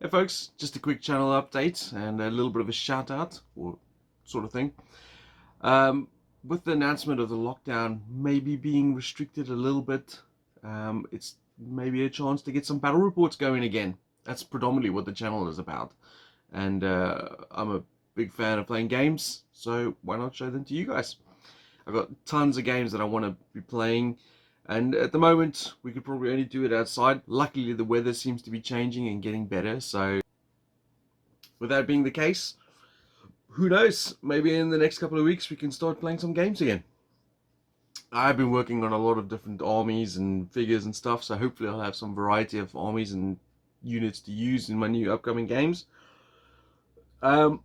Hey folks, just a quick channel update and a little bit of a shout out or sort of thing. Um, with the announcement of the lockdown maybe being restricted a little bit, it's maybe a chance to get some battle reports going again. That's predominantly what the channel is about. And I'm a big fan of playing games, so why not show them to you guys? I've got tons of games that I want to be playing, and at the moment we could probably only do it outside. Luckily the weather seems to be changing and getting better, so with that being the case, who knows, maybe in the next couple of weeks we can start playing some games again. I've been working on a lot of different armies and figures and stuff, so hopefully I'll have some variety of armies and units to use in my new upcoming games. Um,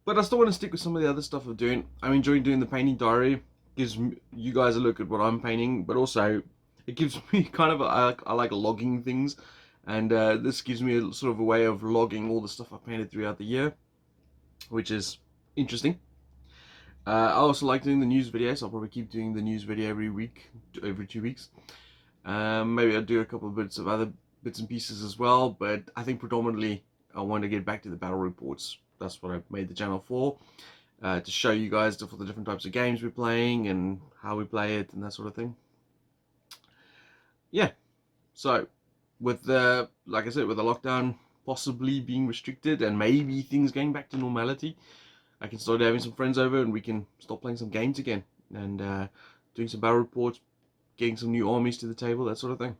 but I still want to stick with some of the other stuff I'm doing. I'm enjoying doing the painting diary. Gives you guys a look at what I'm painting, but also it gives me kind of I like logging things, and this gives me a sort of a way of logging all the stuff I painted throughout the year, which is interesting. I also like doing the news videos. I'll probably keep doing the news video every week, every 2 weeks. Maybe I'll do a couple of bits of other bits and pieces as well, but I think predominantly I want to get back to the battle reports. That's what I made the channel for, to show you guys for the different types of games we're playing and how we play it and that sort of thing. Yeah, so with the, like I said, with the lockdown possibly being restricted and maybe things going back to normality, I can start having some friends over and we can start playing some games again and doing some battle reports, getting some new armies to the table, that sort of thing.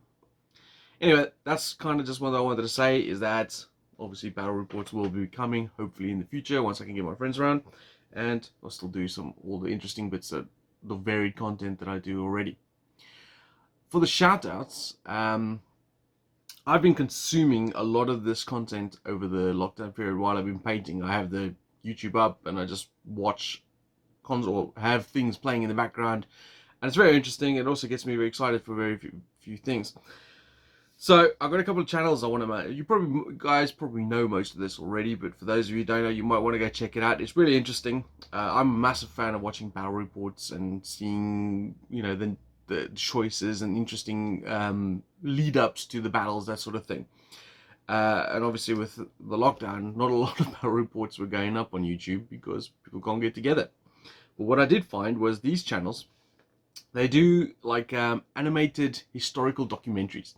Anyway, that's kind of just what I wanted to say, is that obviously battle reports will be coming hopefully in the future once I can get my friends around, and I'll still do all the interesting bits, that the varied content that I do already. For the shoutouts, I've been consuming a lot of this content over the lockdown period while I've been painting. I have the YouTube up and I just watch console, have things playing in the background, and it's very interesting. It also gets me very excited for very few things. So I've got a couple of channels I want to make. You guys probably know most of this already, but for those of you who don't know, you might want to go check it out. It's really interesting. I'm a massive fan of watching battle reports and seeing, the choices and interesting lead ups to the battles, that sort of thing. And obviously with the lockdown, not a lot of battle reports were going up on YouTube because people can't get together. But what I did find was these channels, they do like animated historical documentaries.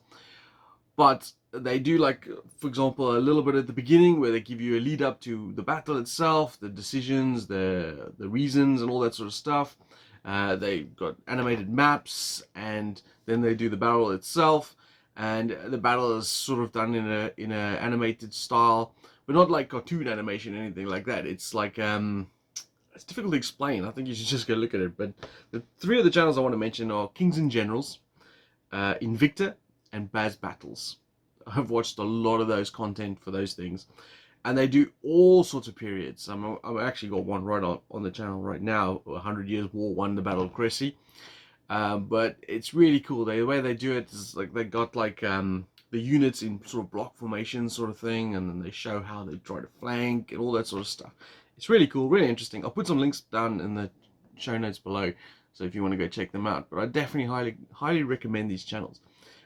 But they do, like, for example, a little bit at the beginning where they give you a lead up to the battle itself, the decisions, the reasons, and all that sort of stuff. They got animated maps, and then they do the battle itself, and the battle is sort of done in a animated style, but not like cartoon animation or anything like that. It's like it's difficult to explain. I think you should just go look at it. But the three of the channels I want to mention are Kings and Generals, Invicta, and Baz Battles. I've watched a lot of those content for those things, and they do all sorts of periods. I've actually got one right on the channel right now, 100 Years War One, the Battle of Crécy. But it's really cool. The way they do it is like they got like the units in sort of block formation sort of thing, and then they show how they try to flank and all that sort of stuff. It's really cool, really interesting. I'll put some links down in the show notes below, so if you want to go check them out. But I definitely highly recommend these channels.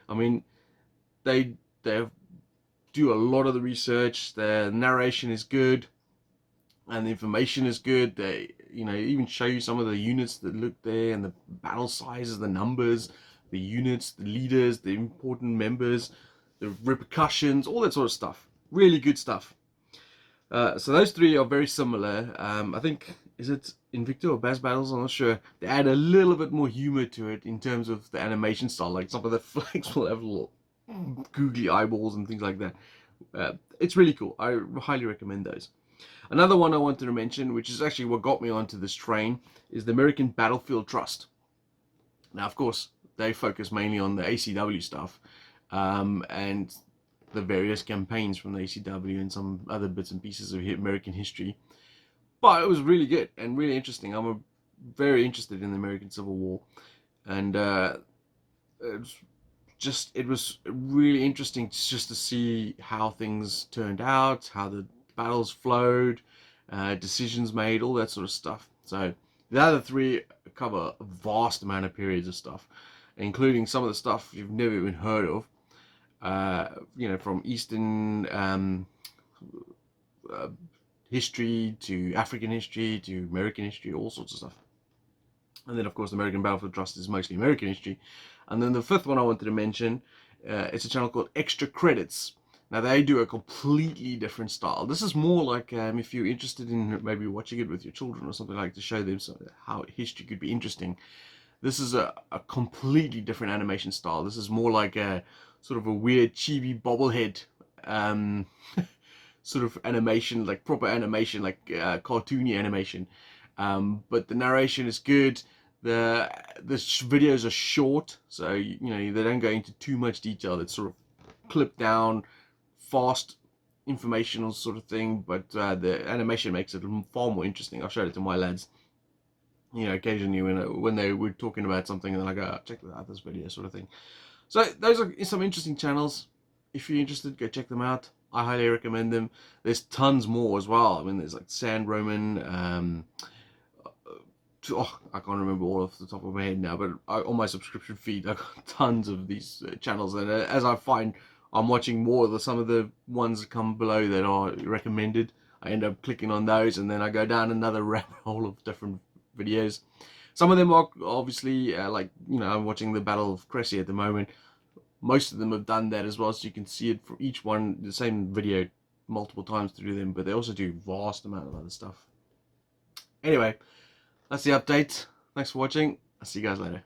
I mean, they do a lot of the research. The narration is good, and the information is good. They, even show you some of the units that look there, and the battle sizes, the numbers, the units, the leaders, the important members, the repercussions, all that sort of stuff. Really good stuff. So those three are very similar. I think, is it Invicta or Baz Battles? I'm not sure. They add a little bit more humor to it in terms of the animation style. Like some of the flags will have little googly eyeballs and things like that. It's really cool. I highly recommend those. Another one I wanted to mention, which is actually what got me onto this train, is the American Battlefield Trust. Now, of course, they focus mainly on the ACW stuff, and the various campaigns from the ACW and some other bits and pieces of American history. But it was really good and really interesting. I'm very interested in the American Civil War, and it was really interesting just to see how things turned out, how the battles flowed, decisions made, all that sort of stuff. So the other three cover a vast amount of periods of stuff, including some of the stuff you've never even heard of. you know, from Eastern history to African history to American history, all sorts of stuff. And then, of course, American Battlefield Trust is mostly American history. And then the fifth one I wanted to mention, it's a channel called Extra Credits. Now, they do a completely different style. This is more like if you're interested in maybe watching it with your children or something, like to show them how history could be interesting. This is a completely different animation style. This is more like a sort of a weird chibi bobblehead sort of animation, like proper animation, like cartoony animation. But the narration is good. The videos are short, so you know they don't go into too much detail. It's sort of clipped down, fast, informational sort of thing. But the animation makes it far more interesting. I showed it to my lads. You know, occasionally when they were talking about something, and then I go, oh, check out this video, sort of thing. So those are some interesting channels. If you're interested, go check them out. I highly recommend them. There's tons more as well. I mean, there's like Sand Roman. I can't remember all off the top of my head now, but on my subscription feed, I've got tons of these channels. And as I find I'm watching more of some of the ones that come below that are recommended, I end up clicking on those, and then I go down another rabbit hole of different videos. Some of them are obviously like, you know, I'm watching the Battle of Cressy at the moment. Most of them have done that as well, so you can see it for each one, the same video multiple times through them, but they also do vast amount of other stuff. Anyway, that's the update. Thanks for watching. I'll see you guys later.